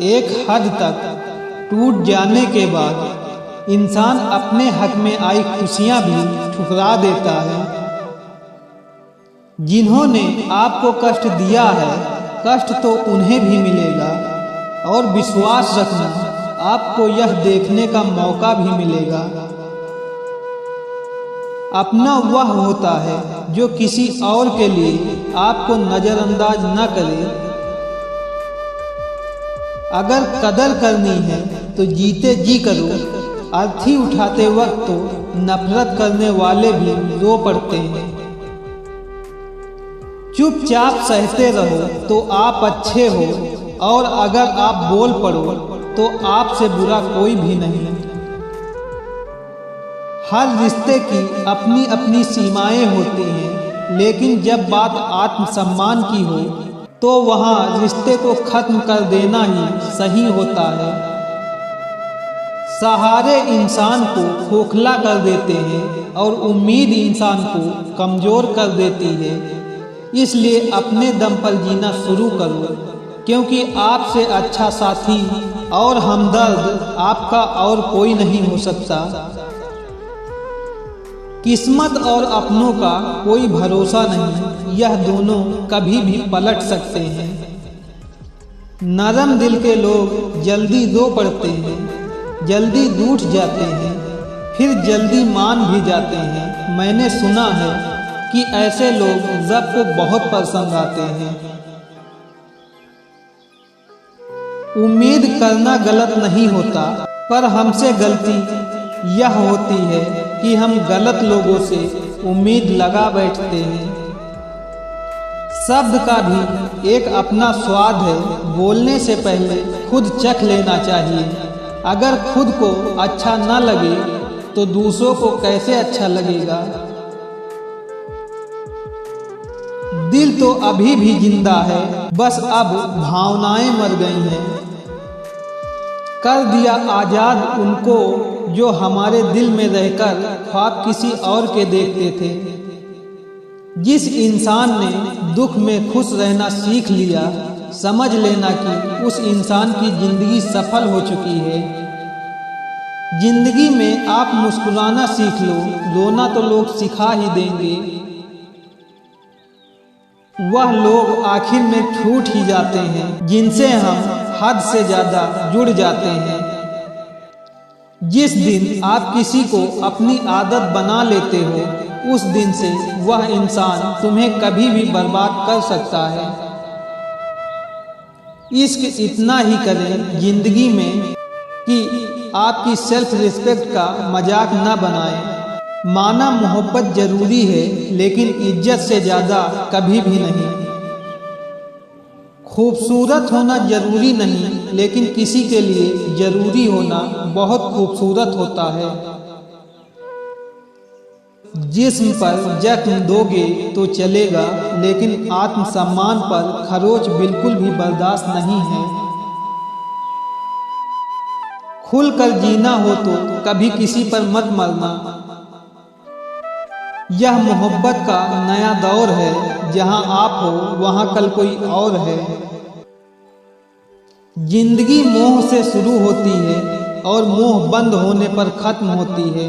एक हद तक टूट जाने के बाद इंसान अपने हक में आई खुशियां भी ठुकरा देता है। जिन्होंने आपको कष्ट दिया है, कष्ट तो उन्हें भी मिलेगा, और विश्वास रखना, आपको यह देखने का मौका भी मिलेगा। अपना वह होता है जो किसी और के लिए आपको नज़रअंदाज न करे। अगर कदर करनी है तो जीते जी करो। अर्थी उठाते वक्त तो नफरत करने वाले भी रो पड़ते हैं। चुपचाप सहते रहो तो आप अच्छे हो, और अगर आप बोल पड़ो तो आपसे बुरा कोई भी नहीं। हर रिश्ते की अपनी अपनी सीमाएं होती हैं, लेकिन जब बात आत्मसम्मान की हो तो वहाँ रिश्ते को खत्म कर देना ही सही होता है। सहारे इंसान को खोखला कर देते हैं और उम्मीद इंसान को कमज़ोर कर देती है। इसलिए अपने दम पर जीना शुरू करो, क्योंकि आपसे अच्छा साथी और हमदर्द आपका और कोई नहीं हो सकता। किस्मत और अपनों का कोई भरोसा नहीं, यह दोनों कभी भी पलट सकते हैं। नरम दिल के लोग जल्दी रो पड़ते हैं, जल्दी रूठ जाते हैं, फिर जल्दी मान भी जाते हैं। मैंने सुना है कि ऐसे लोग रब को बहुत पसंद आते हैं। उम्मीद करना गलत नहीं होता, पर हमसे गलती यह होती है कि हम गलत लोगों से उम्मीद लगा बैठते हैं। शब्द का भी एक अपना स्वाद है, बोलने से पहले खुद चख लेना चाहिए। अगर खुद को अच्छा न लगे तो दूसरों को कैसे अच्छा लगेगा। दिल तो अभी भी जिंदा है, बस अब भावनाएं मर गई हैं। कर दिया आज़ाद उनको जो हमारे दिल में रहकर ख्वाब किसी और के देखते थे। जिस इंसान ने दुख में खुश रहना सीख लिया, समझ लेना कि उस इंसान की जिंदगी सफल हो चुकी है। जिंदगी में आप मुस्कुराना सीख लो, रोना तो लोग सिखा ही देंगे। वह लोग आखिर में छूट ही जाते हैं जिनसे हम हद से ज़्यादा जुड़ जाते हैं। जिस दिन आप किसी को अपनी आदत बना लेते हो, उस दिन से वह इंसान तुम्हें कभी भी बर्बाद कर सकता है। इश्क इतना ही करें जिंदगी में कि आपकी सेल्फ रिस्पेक्ट का मजाक न बनाएं। माना मोहब्बत जरूरी है, लेकिन इज्जत से ज़्यादा कभी भी नहीं। खूबसूरत होना जरूरी नहीं, लेकिन किसी के लिए जरूरी होना बहुत खूबसूरत होता है। जिस्म पर जख्म दोगे तो चलेगा, लेकिन आत्मसम्मान पर खरोच बिल्कुल भी बर्दाश्त नहीं है। खुलकर जीना हो तो कभी किसी पर मत मरना। यह मोहब्बत का नया दौर है, जहां आप हो वहां कल कोई और है। जिंदगी मोह से शुरू होती है और मोह बंद होने पर खत्म होती है।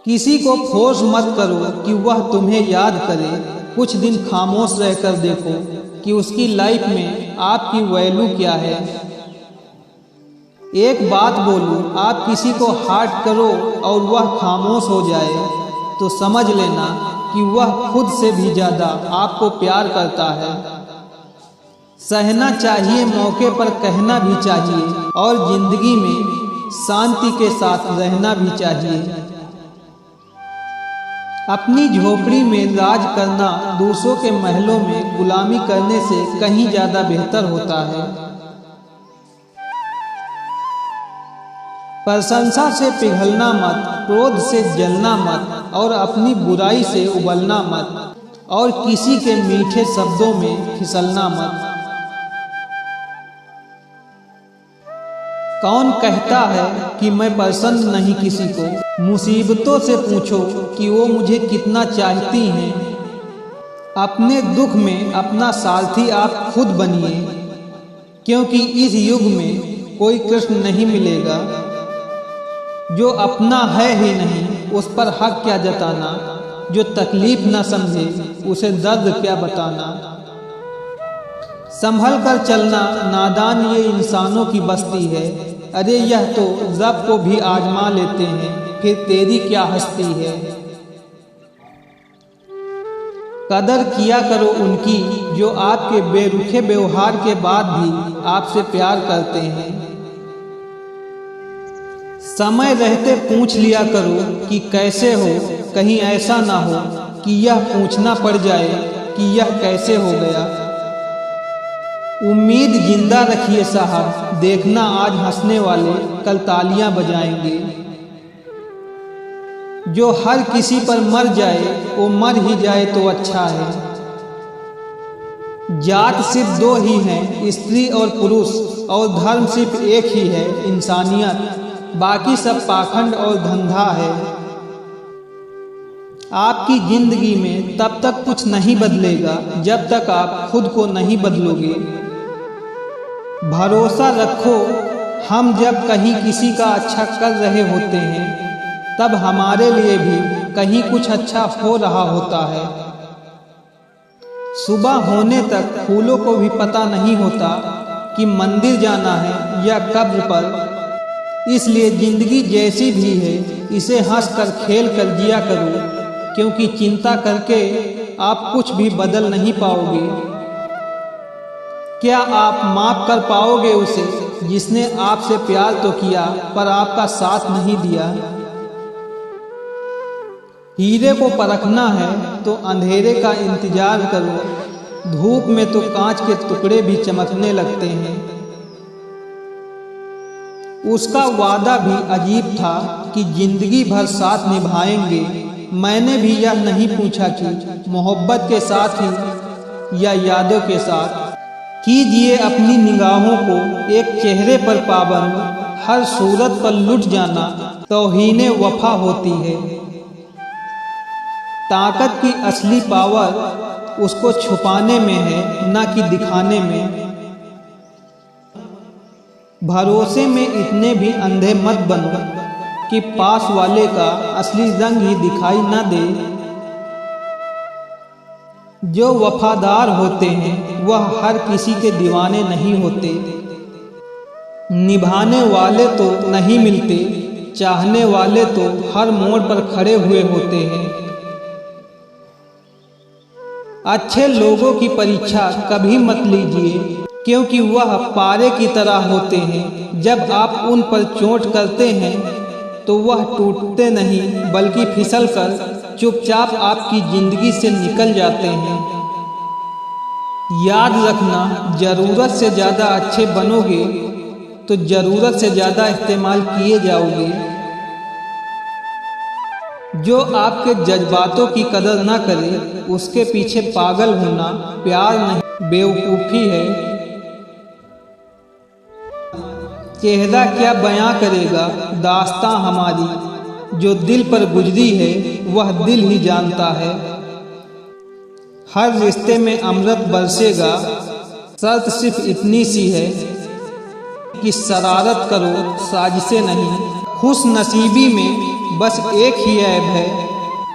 किसी को फोर्स मत करो कि वह तुम्हें याद करे। कुछ दिन खामोश रहकर देखो कि उसकी लाइफ में आपकी वैल्यू क्या है। एक बात बोलूं, आप किसी को हार्ट करो और वह खामोश हो जाए तो समझ लेना कि वह खुद से भी ज़्यादा आपको प्यार करता है। सहना चाहिए, मौके पर कहना भी चाहिए, और जिंदगी में शांति के साथ रहना भी चाहिए। अपनी झोपड़ी में राज करना दूसरों के महलों में गुलामी करने से कहीं ज़्यादा बेहतर होता है। प्रशंसा से पिघलना मत, क्रोध से जलना मत, और अपनी बुराई से उबलना मत, और किसी के मीठे शब्दों में फिसलना मत। कौन कहता है कि मैं पसंद नहीं किसी को। मुसीबतों से पूछो कि वो मुझे कितना चाहती हैं। अपने दुख में अपना सारथी आप खुद बनिए, क्योंकि इस युग में कोई कृष्ण नहीं मिलेगा। जो अपना है ही नहीं उस पर हक क्या जताना, जो तकलीफ न समझे उसे दर्द क्या बताना। संभल कर चलना नादान ये इंसानों की बस्ती है, अरे यह तो रब को भी आजमा लेते हैं, फिर तेरी क्या हस्ती है। कदर किया करो उनकी जो आपके बेरुखे व्यवहार के बाद भी आपसे प्यार करते हैं। समय रहते पूछ लिया करो कि कैसे हो, कहीं ऐसा ना हो कि यह पूछना पड़ जाए कि यह कैसे हो गया। उम्मीद जिंदा रखिए साहब, देखना आज हंसने वाले कल तालियां बजाएंगे। जो हर किसी पर मर जाए वो मर ही जाए तो अच्छा है। जात सिर्फ दो ही हैं, स्त्री और पुरुष, और धर्म सिर्फ एक ही है, इंसानियत। बाकी सब पाखंड और धंधा है। आपकी जिंदगी में तब तक कुछ नहीं बदलेगा जब तक आप खुद को नहीं बदलोगे। भरोसा रखो, हम जब कहीं किसी का अच्छा कर रहे होते हैं तब हमारे लिए भी कहीं कुछ अच्छा हो रहा होता है। सुबह होने तक फूलों को भी पता नहीं होता कि मंदिर जाना है या कब्र पर। इसलिए जिंदगी जैसी भी है इसे हंस कर खेल कर जिया करो, क्योंकि चिंता करके आप कुछ भी बदल नहीं पाओगे। क्या आप माफ कर पाओगे उसे जिसने आपसे प्यार तो किया पर आपका साथ नहीं दिया। हीरे को परखना है तो अंधेरे का इंतजार करो, धूप में तो कांच के टुकड़े भी चमकने लगते हैं। उसका वादा भी अजीब था कि जिंदगी भर साथ निभाएंगे। मैंने भी यह नहीं पूछा कि मोहब्बत के साथ ही या यादों के साथ। कीजिए अपनी निगाहों को एक चेहरे पर पाबंद, हर सूरत पर लुट जाना तौहीने वफा होती है। ताकत की असली पावर उसको छुपाने में है, ना कि दिखाने में। भरोसे में इतने भी अंधे मत बनो कि पास वाले का असली रंग ही दिखाई न दे। जो वफादार होते हैं वह हर किसी के दीवाने नहीं होते। निभाने वाले तो नहीं मिलते, चाहने वाले तो हर मोड़ पर खड़े हुए होते हैं। अच्छे लोगों की परीक्षा कभी मत लीजिए, क्योंकि वह पारे की तरह होते हैं। जब आप उन पर चोट करते हैं तो वह टूटते नहीं बल्कि फिसलकर चुपचाप आपकी जिंदगी से निकल जाते हैं। याद रखना, जरूरत से ज़्यादा अच्छे बनोगे तो जरूरत से ज़्यादा इस्तेमाल किए जाओगे। जो आपके जज्बातों की कदर ना करे उसके पीछे पागल होना प्यार नहीं बेवकूफ़ी है। चेहरा क्या बयां करेगा दास्तां हमारी, जो दिल पर गुजरी है वह दिल ही जानता है। हर रिश्ते में अमृत बरसेगा, शर्त सिर्फ इतनी सी है कि शरारत करो, साजिशें नहीं। खुश नसीबी में बस एक ही ऐब है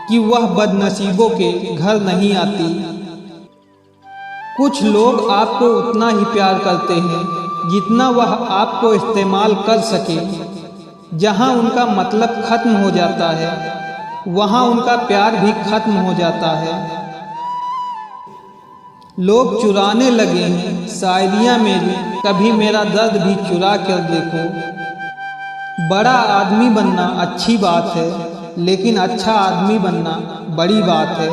कि वह बदनसीबों के घर नहीं आती। कुछ लोग आपको उतना ही प्यार करते हैं जितना वह आपको इस्तेमाल कर सके। जहां उनका मतलब खत्म हो जाता है वहां उनका प्यार भी खत्म हो जाता है। लोग चुराने लगे हैं शायरियाँ मेरी, कभी मेरा दर्द भी चुरा कर देखो। बड़ा आदमी बनना अच्छी बात है, लेकिन अच्छा आदमी बनना बड़ी बात है।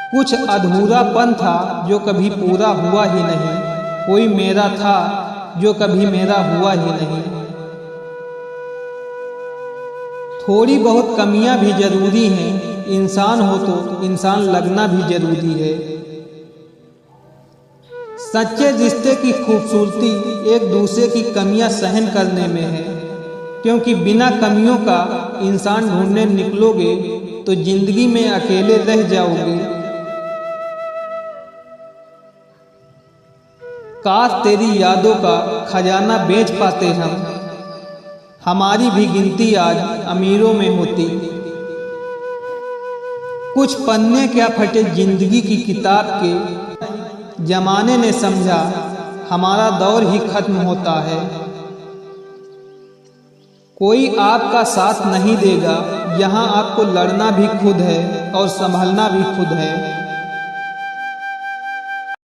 कुछ अधूरापन था जो कभी पूरा हुआ ही नहीं, कोई मेरा था जो कभी मेरा हुआ ही नहीं। थोड़ी बहुत कमियां भी जरूरी हैं, इंसान हो तो इंसान लगना भी जरूरी है। सच्चे रिश्ते की खूबसूरती एक दूसरे की कमियां सहन करने में है, क्योंकि बिना कमियों का इंसान ढूंढने निकलोगे तो जिंदगी में अकेले रह जाओगे। काश तेरी यादों का खजाना बेच पाते हम, हमारी भी गिनती आज अमीरों में होती। कुछ पन्ने क्या फटे जिंदगी की किताब के, जमाने ने समझा हमारा दौर ही खत्म होता है। कोई आपका साथ नहीं देगा, यहाँ आपको लड़ना भी खुद है और संभलना भी खुद है।